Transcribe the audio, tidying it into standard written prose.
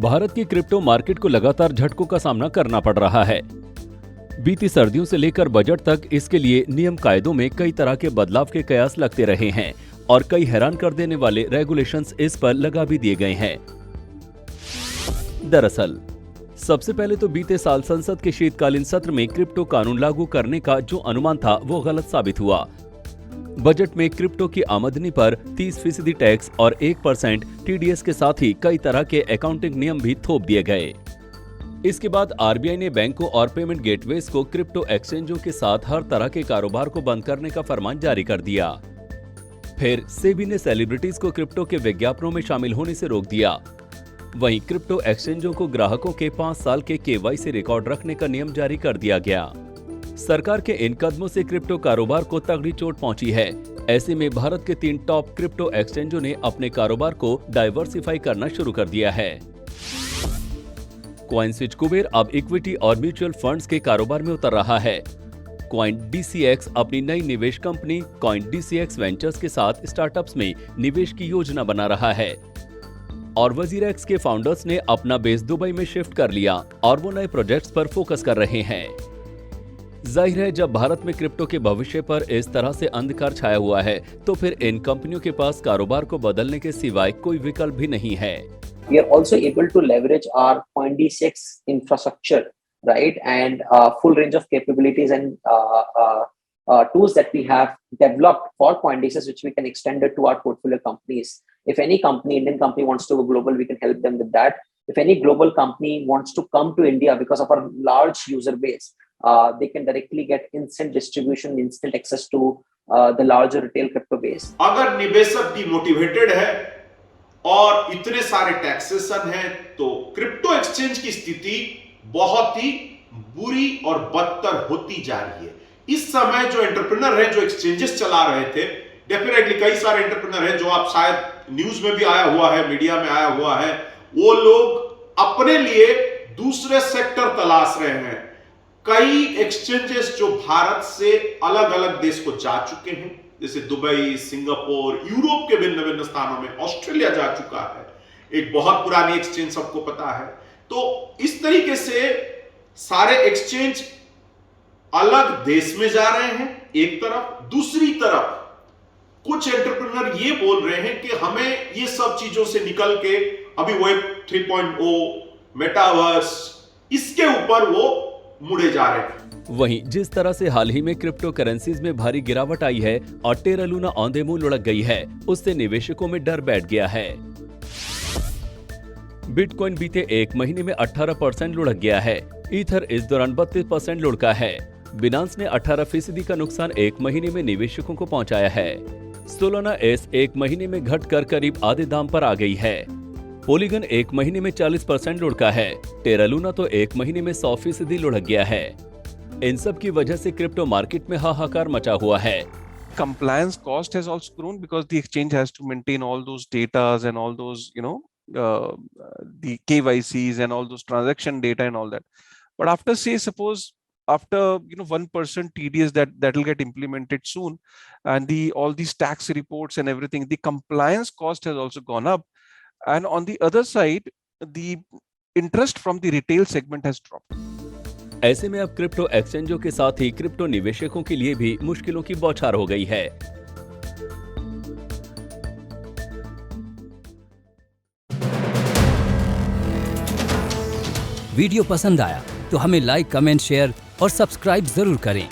भारत की crypto market को लगातार झटकों का सामना करना पड़ रहा है। बीती सर्दियों से लेकर बजट तक इसके लिए नियम कायदों में कई तरह के बदलाव के कयास लगते रहे हैं और कई हैरान कर देने वाले रेगुलेशंस इस पर लगा भी दिए गए हैं। दरअसल सबसे पहले तो बीते साल संसद के शीतकालीन सत्र में क्रिप्टो कानून लागू करने का जो अनुमान था वो गलत साबित हुआ। बजट में क्रिप्टो की आमदनी पर 30% टैक्स और 1% टीडीएस के साथ ही कई तरह के अकाउंटिंग नियम भी थोप दिए गए। इसके बाद आरबीआई ने बैंकों और पेमेंट गेटवेज को क्रिप्टो एक्सचेंजों के साथ हर तरह के कारोबार को बंद करने का फरमान जारी कर दिया। फिर सेबी ने सेलिब्रिटीज को क्रिप्टो के विज्ञापनों में शामिल होने से रोक दिया। वहीं क्रिप्टो एक्सचेंजों को ग्राहकों के 5 साल के केवाईसी रिकॉर्ड रखने का नियम जारी कर दिया गया। सरकार के इन कदमों से क्रिप्टो कारोबार को तगड़ी चोट पहुंची है। ऐसे में भारत के 3 टॉप क्रिप्टो एक्सचेंजों ने अपने कारोबार को डाइवर्सिफाई करना शुरू कर दिया है। कॉइनस्विच कुबेर अब इक्विटी और म्यूचुअल फंड्स के कारोबार में उतर रहा है। कॉइन डीसीएक्स अपनी नई निवेश कंपनी कॉइन डीसीएक्स वेंचर्स के साथ स्टार्टअप्स में निवेश की योजना बना रहा है और वजीरेक्स के फाउंडर्स ने अपना बेस दुबई में शिफ्ट कर लिया और वो नए प्रोजेक्ट्स पर फोकस कर रहे हैं। जाहिर है, जब भारत में क्रिप्टो के भविष्य पर इस तरह से अंधकार छाया हुआ है तो फिर इन कंपनियों के पास कारोबार को बदलने के सिवाय कोई विकल्प भी नहीं है। We are also able to leverage our CoinDCX infrastructure, right, and full range of capabilities and tools that we have developed for CoinDCX, which we can extend it to our portfolio companies. If any company, Indian company wants to go global, we can help them with that. If any global company wants to come to India because of our large user base, they can directly get instant distribution, instant access to the larger retail crypto base. अगर निवेशक demotivated है और इतने सारे taxation हैं तो crypto exchange की स्थिति बहुत ही बुरी और बदतर होती जा रही है। इस समय जो एंटरप्रेन्योर हैं, जो एक्सचेंजेस चला रहे थे, डेफिनेटली कई सारे एंटरप्रेन्योर हैं जो आप शायद न्यूज में भी आया हुआ है, मीडिया में आया हुआ है, वो लोग अपने लिए दूसरे सेक्टर तलाश रहे हैं। कई एक्सचेंजेस जो भारत से अलग अलग देश को जा चुके हैं, जैसे दुबई, सिंगापुर, यूरोप के भिन्न भिन्न स्थानों में, ऑस्ट्रेलिया जा चुका है, एक बहुत पुरानी एक्सचेंज सबको पता है। तो इस तरीके से सारे एक्सचेंज अलग देश में जा रहे हैं एक तरफ, दूसरी तरफ कुछ एंटरप्रेन्योर ये बोल रहे हैं कि हमें ये सब चीजों से निकल के अभी वेब 3.0, मेटावर्स, इसके ऊपर वो मुड़े जा रहे हैं। वहीं जिस तरह से हाल ही में क्रिप्टो करेंसीज में भारी गिरावट आई है और टेरा लूना औंधे मुंह लुढ़क गई है, उससे निवेशकों में डर बैठ गया है। बिटकॉइन बीते 1 महीने में 18% लुढ़क गया है। ईथर इस दौरान 32% लुढ़का है। बिनांस ने 18% का नुकसान 1 महीने में निवेशकों को पहुंचाया है। सोलाना एस 1 महीने में घटकर करीब आधे दाम पर आ गई है। पोलीगन 1 महीने में 40% लुढ़का है। टेरा लूना तो 1 महीने में 100% लुढ़क गया है। इन सब की वजह से क्रिप्टो मार्केट में हाहाकार मचा हुआ है। Compliance cost has also grown because the exchange has to maintain all those datas and all those, the KYCs and all those transaction data and all that. But after, say, suppose after 1% TDS that will get implemented soon, and all these tax reports and everything, the compliance cost has also gone up, and on the other side, the interest from the retail segment has dropped. ऐसे में अब crypto एक्सचेंजों के साथ ही crypto निवेशकों के लिए भी मुश्किलों की बौछार हो गई है। वीडियो पसंद आया तो हमें लाइक, कमेंट, शेयर और सब्सक्राइब जरूर करें।